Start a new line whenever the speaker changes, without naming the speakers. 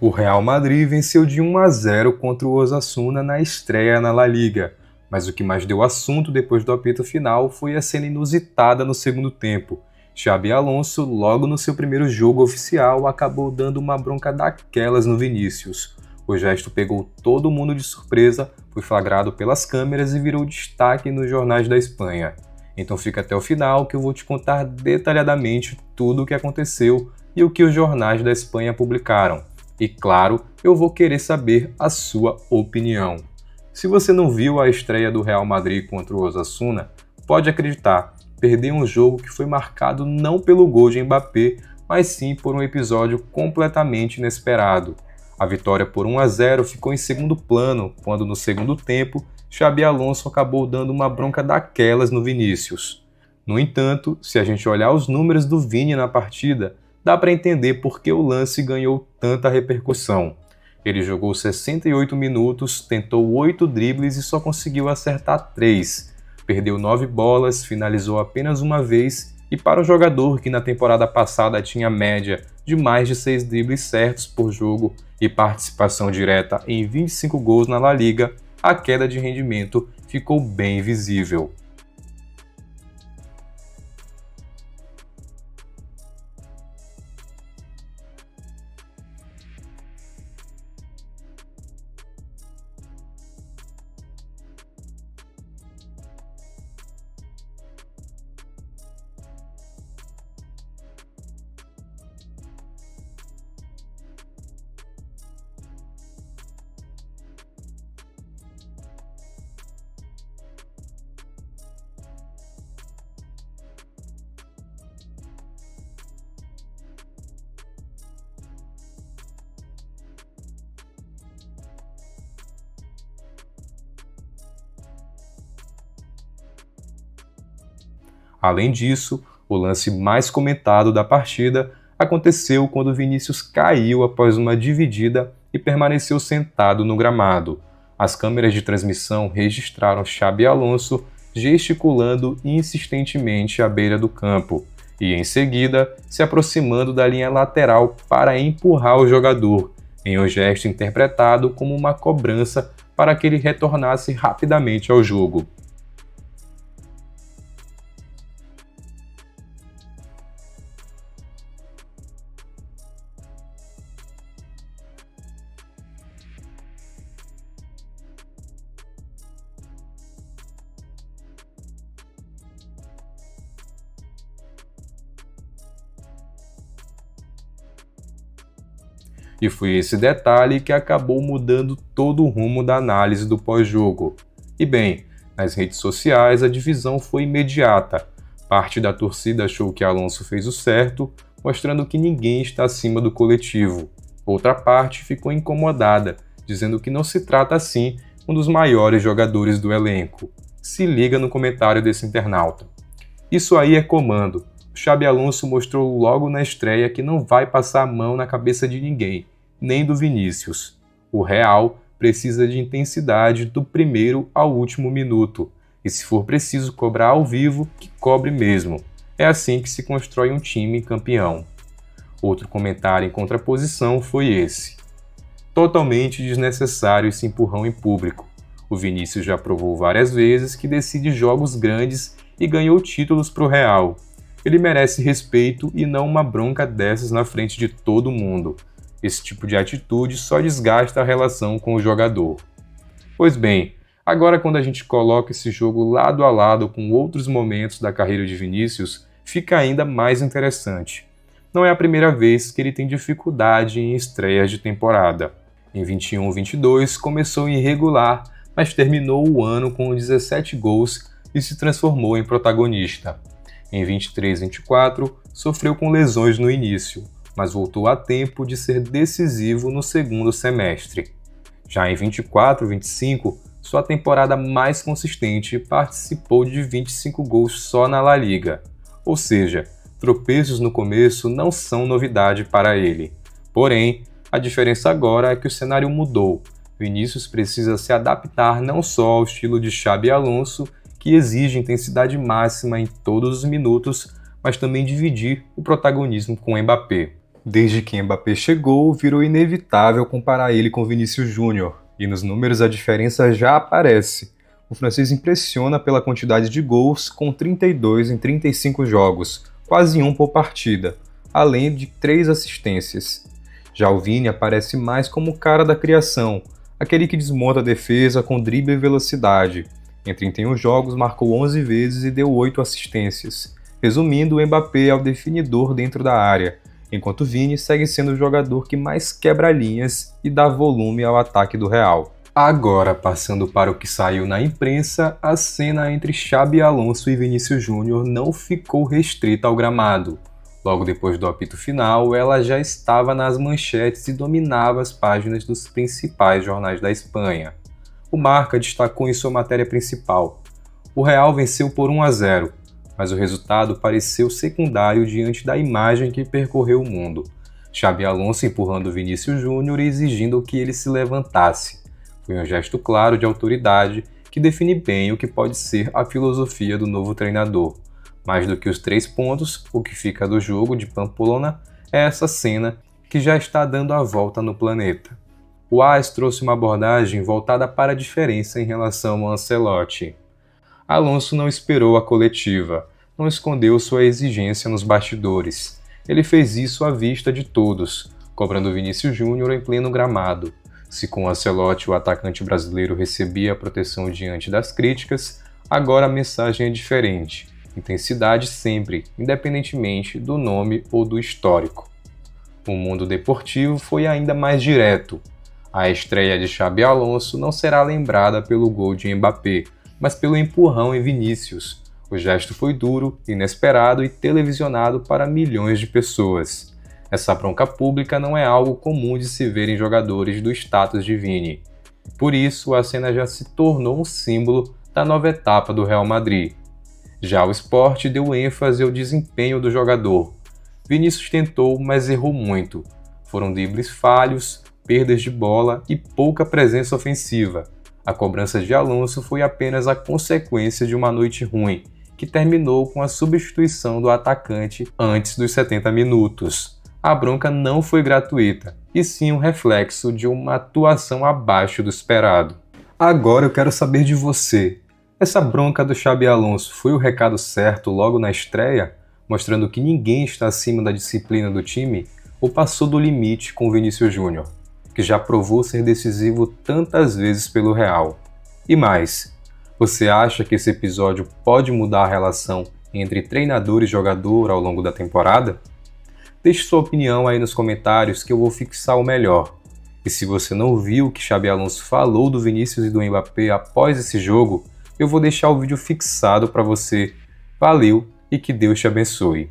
O Real Madrid venceu de 1-0 contra o Osasuna na estreia na La Liga, mas o que mais deu assunto depois do apito final foi a cena inusitada no segundo tempo. Xabi Alonso, logo no seu primeiro jogo oficial, acabou dando uma bronca daquelas no Vinícius. O gesto pegou todo mundo de surpresa, foi flagrado pelas câmeras e virou destaque nos jornais da Espanha. Então fica até o final que eu vou te contar detalhadamente tudo o que aconteceu e o que os jornais da Espanha publicaram. E claro, eu vou querer saber a sua opinião. Se você não viu a estreia do Real Madrid contra o Osasuna, pode acreditar, perdeu um jogo que foi marcado não pelo gol de Mbappé, mas sim por um episódio completamente inesperado. A vitória por 1-0 ficou em segundo plano, quando no segundo tempo, Xabi Alonso acabou dando uma bronca daquelas no Vinícius. No entanto, se a gente olhar os números do Vini na partida, dá para entender por que o lance ganhou tanta repercussão. Ele jogou 68 minutos, tentou 8 dribles e só conseguiu acertar 3. Perdeu 9 bolas, finalizou apenas uma vez e para o jogador que na temporada passada tinha média de mais de 6 dribles certos por jogo e participação direta em 25 gols na La Liga, a queda de rendimento ficou bem visível. Além disso, o lance mais comentado da partida aconteceu quando Vinícius caiu após uma dividida e permaneceu sentado no gramado. As câmeras de transmissão registraram Xabi Alonso gesticulando insistentemente à beira do campo e, em seguida, se aproximando da linha lateral para empurrar o jogador, em um gesto interpretado como uma cobrança para que ele retornasse rapidamente ao jogo. E foi esse detalhe que acabou mudando todo o rumo da análise do pós-jogo. E bem, nas redes sociais a divisão foi imediata. Parte da torcida achou que Alonso fez o certo, mostrando que ninguém está acima do coletivo. Outra parte ficou incomodada, dizendo que não se trata assim um dos maiores jogadores do elenco. Se liga no comentário desse internauta. Isso aí é comando. Xabi Alonso mostrou logo na estreia que não vai passar a mão na cabeça de ninguém, nem do Vinícius. O Real precisa de intensidade do primeiro ao último minuto, e se for preciso cobrar ao vivo, que cobre mesmo. É assim que se constrói um time campeão. Outro comentário em contraposição foi esse. Totalmente desnecessário esse empurrão em público. O Vinícius já provou várias vezes que decide jogos grandes e ganhou títulos para o Real. Ele merece respeito e não uma bronca dessas na frente de todo mundo. Esse tipo de atitude só desgasta a relação com o jogador. Pois bem, agora quando a gente coloca esse jogo lado a lado com outros momentos da carreira de Vinícius, fica ainda mais interessante. Não é a primeira vez que ele tem dificuldade em estreias de temporada. Em 21-22 começou irregular, mas terminou o ano com 17 gols e se transformou em protagonista. Em 23-24, sofreu com lesões no início, mas voltou a tempo de ser decisivo no segundo semestre. Já em 24-25, sua temporada mais consistente, participou de 25 gols só na La Liga. Ou seja, tropeços no começo não são novidade para ele. Porém, a diferença agora é que o cenário mudou. Vinícius precisa se adaptar não só ao estilo de Xabi Alonso, que exige intensidade máxima em todos os minutos, mas também dividir o protagonismo com Mbappé. Desde que Mbappé chegou, virou inevitável comparar ele com Vinícius Júnior, e nos números a diferença já aparece. O francês impressiona pela quantidade de gols, com 32 em 35 jogos, quase um por partida, além de 3 assistências. Já o Vini aparece mais como o cara da criação, aquele que desmonta a defesa com drible e velocidade. Em 31 jogos marcou 11 vezes e deu 8 assistências. Resumindo, o Mbappé é o definidor dentro da área, enquanto Vini segue sendo o jogador que mais quebra linhas e dá volume ao ataque do Real. Agora, passando para o que saiu na imprensa, a cena entre Xabi Alonso e Vinícius Júnior não ficou restrita ao gramado. Logo depois do apito final, ela já estava nas manchetes e dominava as páginas dos principais jornais da Espanha. O Marca destacou em sua matéria principal: o Real venceu por 1-0, mas o resultado pareceu secundário diante da imagem que percorreu o mundo. Xabi Alonso empurrando Vinícius Júnior e exigindo que ele se levantasse. Foi um gesto claro de autoridade que define bem o que pode ser a filosofia do novo treinador. Mais do que os 3 pontos, o que fica do jogo de Pamplona é essa cena que já está dando a volta no planeta. O AS trouxe uma abordagem voltada para a diferença em relação ao Ancelotti. Alonso não esperou a coletiva, não escondeu sua exigência nos bastidores. Ele fez isso à vista de todos, cobrando Vinícius Júnior em pleno gramado. Se com Ancelotti o atacante brasileiro recebia a proteção diante das críticas, agora a mensagem é diferente. Intensidade sempre, independentemente do nome ou do histórico. O mundo deportivo foi ainda mais direto. A estreia de Xabi Alonso não será lembrada pelo gol de Mbappé, mas pelo empurrão em Vinícius. O gesto foi duro, inesperado e televisionado para milhões de pessoas. Essa bronca pública não é algo comum de se ver em jogadores do status de Vini. Por isso, a cena já se tornou um símbolo da nova etapa do Real Madrid. Já o Sport deu ênfase ao desempenho do jogador. Vinícius tentou, mas errou muito. Foram dribles falhos, perdas de bola e pouca presença ofensiva. A cobrança de Alonso foi apenas a consequência de uma noite ruim, que terminou com a substituição do atacante antes dos 70 minutos. A bronca não foi gratuita, e sim um reflexo de uma atuação abaixo do esperado. Agora eu quero saber de você. Essa bronca do Xabi Alonso foi o recado certo logo na estreia, mostrando que ninguém está acima da disciplina do time, ou passou do limite com Vinícius Júnior, que já provou ser decisivo tantas vezes pelo Real? E mais, você acha que esse episódio pode mudar a relação entre treinador e jogador ao longo da temporada? Deixe sua opinião aí nos comentários que eu vou fixar o melhor. E se você não viu o que Xabi Alonso falou do Vinícius e do Mbappé após esse jogo, eu vou deixar o vídeo fixado para você. Valeu e que Deus te abençoe.